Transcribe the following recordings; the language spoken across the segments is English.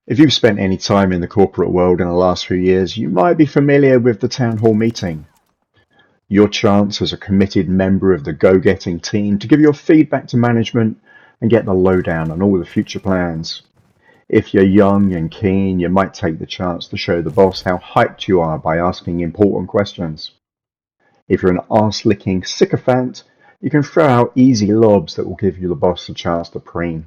If you've spent any time in the corporate world in the last few years, you might be familiar with the town hall meeting. Your chance as a committed member of the go-getting team to give your feedback to management and get the lowdown on all the future plans. If you're young and keen, you might take the chance to show the boss how hyped you are by asking important questions. If you're an arse-licking sycophant, you can throw out easy lobs that will give you the boss a chance to preen.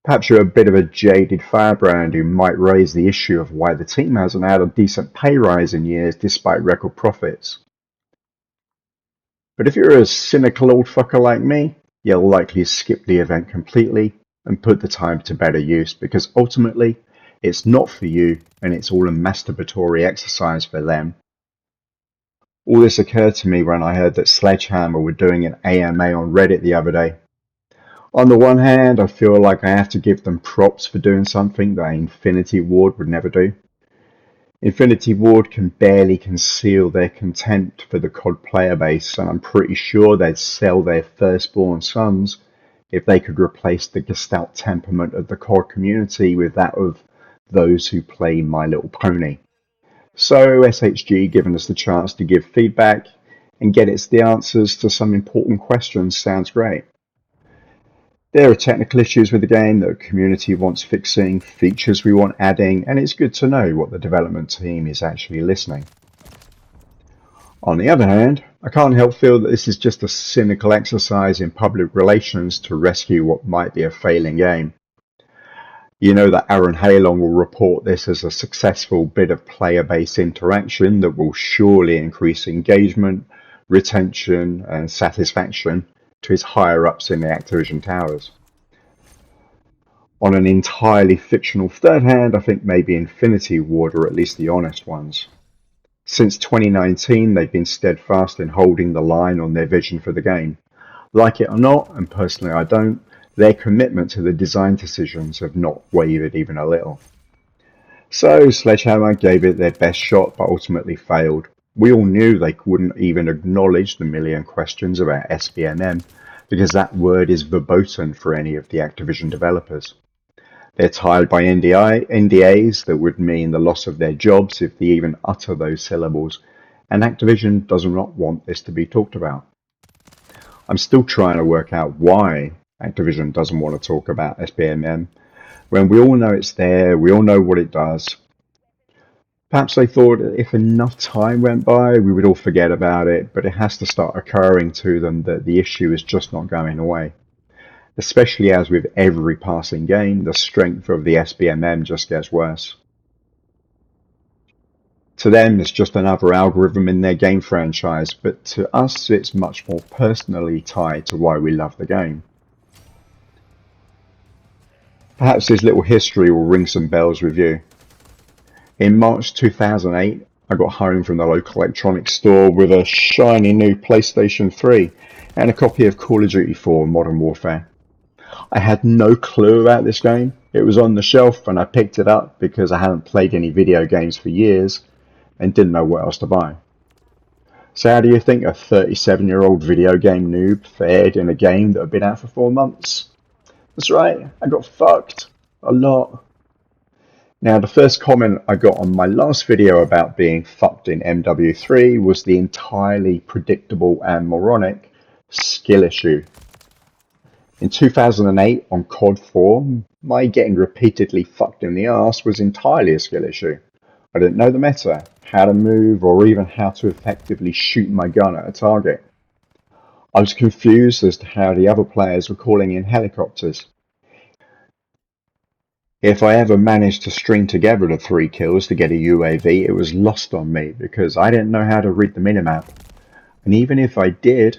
Perhaps you're a bit of a jaded firebrand who might raise the issue of why the team hasn't had a decent pay rise in years despite record profits. But if you're a cynical old fucker like me, you'll likely skip the event completely and put the time to better use because ultimately it's not for you and it's all a masturbatory exercise for them. All this occurred to me when I heard that Sledgehammer were doing an AMA on Reddit the other day. On the one hand, I feel like I have to give them props for doing something that Infinity Ward would never do. Infinity Ward can barely conceal their contempt for the COD player base, and I'm pretty sure they'd sell their firstborn sons if they could replace the Gestalt temperament of the COD community with that of those who play My Little Pony. So SHG giving us the chance to give feedback and get us the answers to some important questions sounds great. There are technical issues with the game that the community wants fixing, features we want adding, and it's good to know what the development team is actually listening. On the other hand, I can't help feel that this is just a cynical exercise in public relations to rescue what might be a failing game. You know that Aaron Halon will report this as a successful bit of player-based interaction that will surely increase engagement, retention, and satisfaction to his higher-ups in the Activision towers. On an entirely fictional third hand, I think maybe Infinity Ward are at least the honest ones. Since 2019, they've been steadfast in holding the line on their vision for the game. Like it or not, and personally I don't, their commitment to the design decisions have not wavered even a little. So Sledgehammer gave it their best shot but ultimately failed. We all knew they wouldn't even acknowledge the million questions about SBMM because that word is verboten for any of the Activision developers. They're tied by NDAs that would mean the loss of their jobs if they even utter those syllables, and Activision does not want this to be talked about. I'm still trying to work out why Activision doesn't want to talk about SBMM when we all know it's there, we all know what it does. Perhaps they thought if enough time went by, we would all forget about it, but it has to start occurring to them that the issue is just not going away. Especially as with every passing game, the strength of the SBMM just gets worse. To them, it's just another algorithm in their game franchise, but to us, it's much more personally tied to why we love the game. Perhaps this little history will ring some bells with you. In March 2008, I got home from the local electronics store with a shiny new PlayStation 3 and a copy of Call of Duty 4 Modern Warfare. I had no clue about this game. It was on the shelf and I picked it up because I hadn't played any video games for years and didn't know what else to buy. So how do you think a 37-year-old video game noob fared in a game that had been out for 4 months? That's right, I got fucked. A lot. Now, the first comment I got on my last video about being fucked in MW3 was the entirely predictable and moronic skill issue. In 2008, on COD 4, my getting repeatedly fucked in the arse was entirely a skill issue. I didn't know the meta, how to move, or even how to effectively shoot my gun at a target. I was confused as to how the other players were calling in helicopters. If I ever managed to string together the 3 kills to get a UAV, it was lost on me because I didn't know how to read the minimap. And even if I did,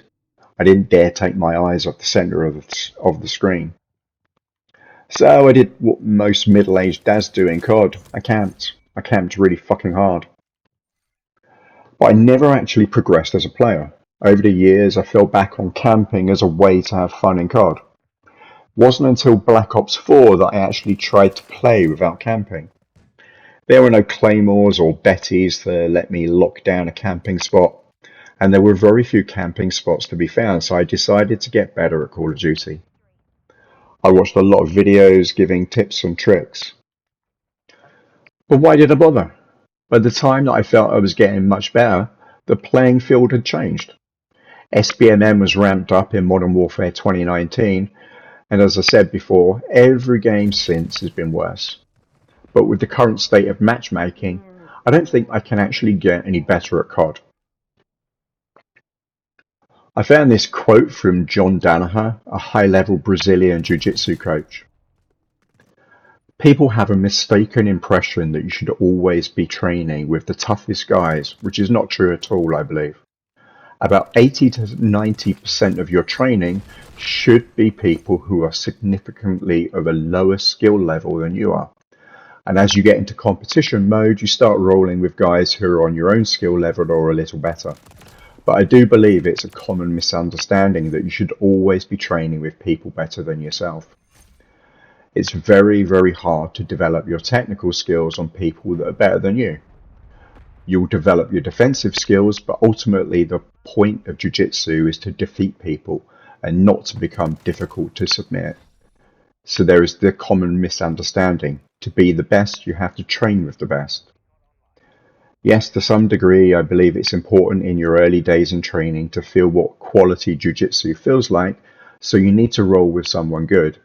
I didn't dare take my eyes off the center of the screen. So I did what most middle-aged dads do in COD. I camped. I camped really fucking hard. But I never actually progressed as a player. Over the years, I fell back on camping as a way to have fun in COD. It wasn't until Black Ops 4 that I actually tried to play without camping. There were no claymores or betties to let me lock down a camping spot, and there were very few camping spots to be found, so I decided to get better at Call of Duty. I watched a lot of videos giving tips and tricks. But why did I bother? By the time that I felt I was getting much better, the playing field had changed. SBMM was ramped up in Modern Warfare 2019, and as I said before, every game since has been worse. But with the current state of matchmaking, I don't think I can actually get any better at COD. I found this quote from John Danaher, a high-level Brazilian jiu-jitsu coach. People have a mistaken impression that you should always be training with the toughest guys, which is not true at all, I believe. About 80 to 90% of your training should be people who are significantly of a lower skill level than you are. And as you get into competition mode, you start rolling with guys who are on your own skill level or a little better. But I do believe it's a common misunderstanding that you should always be training with people better than yourself. It's very, very hard to develop your technical skills on people that are better than you. You'll develop your defensive skills, but ultimately the point of jiu-jitsu is to defeat people and not to become difficult to submit. So there is the common misunderstanding. To be the best, you have to train with the best. Yes, to some degree, I believe it's important in your early days in training to feel what quality jiu-jitsu feels like, so you need to roll with someone good.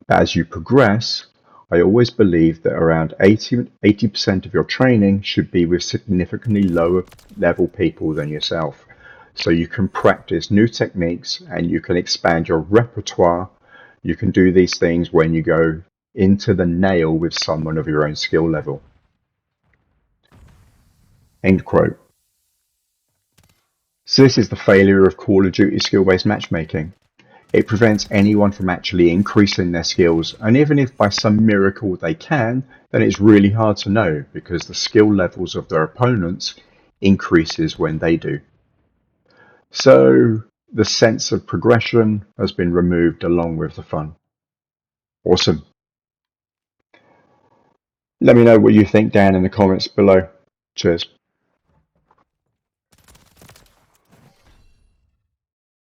But as you progress, I always believe that around 80% of your training should be with significantly lower level people than yourself, so you can practice new techniques and you can expand your repertoire. You can do these things when you go into the nail with someone of your own skill level. End quote. So this is the failure of Call of Duty skill-based matchmaking. It prevents anyone from actually increasing their skills, and even if by some miracle they can, then it's really hard to know because the skill levels of their opponents increases when they do. So the sense of progression has been removed along with the fun. Awesome. Let me know what you think down in the comments below. Cheers.